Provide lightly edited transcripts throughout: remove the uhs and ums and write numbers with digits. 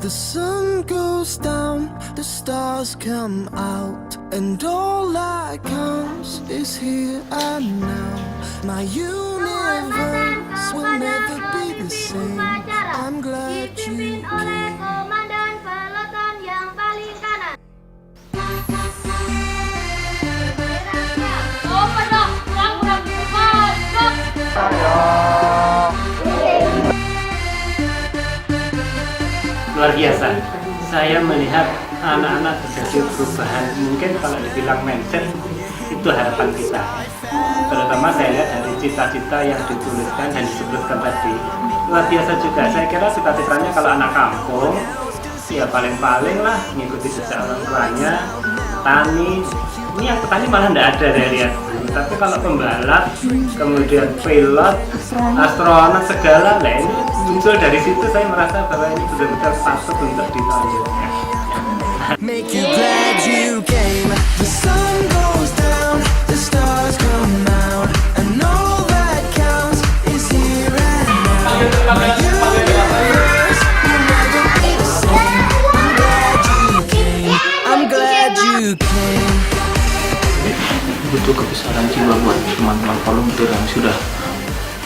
The sun goes down, the stars come out, and all that counts is here and now. My universe will never be the same. I'm glad you came. Komandan peloton yang paling kanan. Luar biasa. Saya melihat anak-anak terjadi perubahan. Mungkin kalau dibilang mindset itu harapan kita. Terutama saya lihat dari cita-cita yang dituliskan dan disebutkan tadi. Luar biasa juga. Saya kira cita-citanya kalau anak kampung ya paling-paling lah mengikuti jejak orang tuanya, tani. Ini yang petani malah tidak ada saya lihat. Tapi kalau pembalap, kemudian pilot, astronot segala, nah ini muncul dari situ. Saya merasa bahwa ini benar-benar patut untuk ditonjolkan. Make you glad you came. The sun goes down, the stars come out, and all that counts is here and now. My universe will never be the same. I'm glad you came. I'm glad you came. Butuh kebesaran jiwa buat teman-teman volunteer yang sudah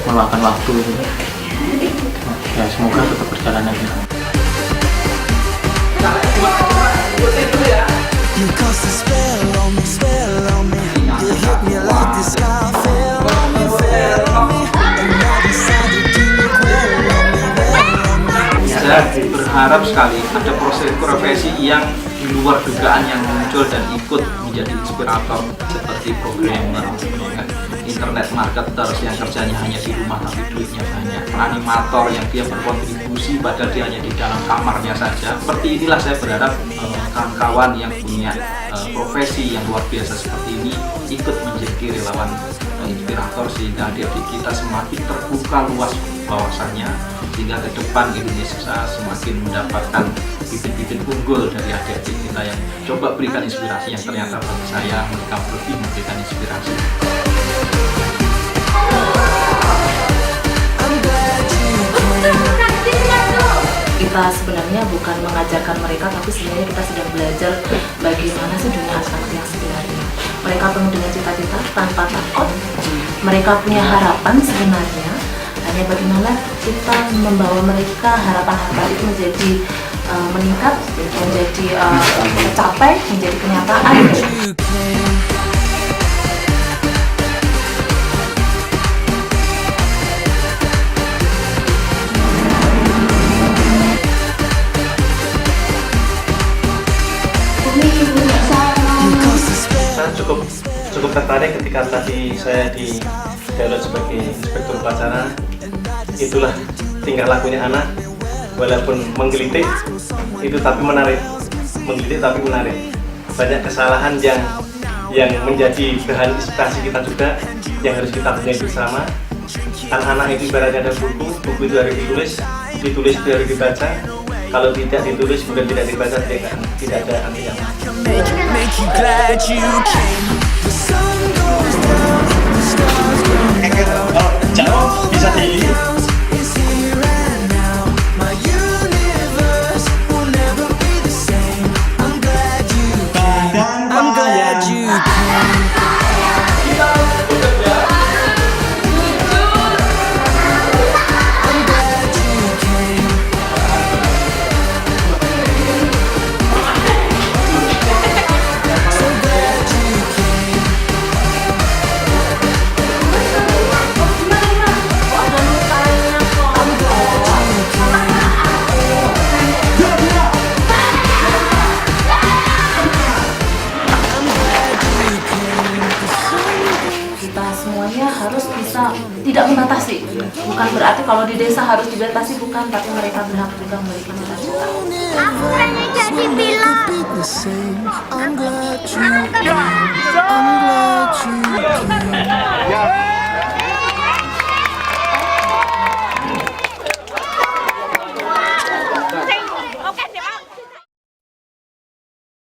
meluangkan waktu itu. Ya semoga tetap berjalan aja. You cast a spell on me, spell on me. You hit me like the sky fell on me, fell on me. And I decided to look well on me, well on me. Saya berharap sekali ada proses profesi yang di luar dugaan yang muncul dan ikut menjadi inspirator seperti programmer, internet marketers yang kerjanya hanya di rumah tapi duitnya banyak, animator yang dia berkontribusi padahal dia hanya di dalam kamarnya saja. Seperti inilah saya berharap kawan-kawan yang punya profesi yang luar biasa seperti ini ikut menjadi relawan inspirator sehingga adik-adik kita semakin terbuka luas wawasannya, sehingga ke depan Indonesia semakin mendapatkan bibit-bibit unggul dari adik-adik kita yang coba berikan inspirasi yang ternyata bagi saya mereka lebih memberikan inspirasi. Kita sebenarnya bukan mengajarkan mereka, tapi sebenarnya kita sedang belajar bagaimana sih dunia anak-anak yang sebenarnya. Mereka penuh dengan cita-cita tanpa takut, mereka punya harapan sebenarnya. Hanya bagaimana kita membawa mereka harapan-harapan itu menjadi meningkat, menjadi tercapai, menjadi kenyataan. Saya cukup tertarik ketika tadi saya di download sebagai inspektur upacara. Itulah tingkah lakunya anak, walaupun menggelitik itu tapi menarik, menggelitik tapi menarik. Banyak kesalahan yang menjadi bahan inspirasi kita juga, yang harus kita benahi bersama. Anak-anak itu ibaratnya ada buku itu harus ditulis itu harus dibaca. Kalau tidak ditulis kemudian tidak dibaca, tidak ada artinya. Make you glad you came. The sun goes down, the stars come out, and all that counts is here and now. My universe will never be the same. I'm glad you came. I'm glad you came. I'm glad you came. So glad you came. I'm glad you came. I'm glad you came. The sun goes Kita semuanya harus bisa tidak membatasi. Bukan berarti kalau di desa harus dibatasi, bukan, tapi mereka berhak juga memiliki cita-cita. Aku hanya jadi pilot. the same. I'm glad you came. I'm glad you came.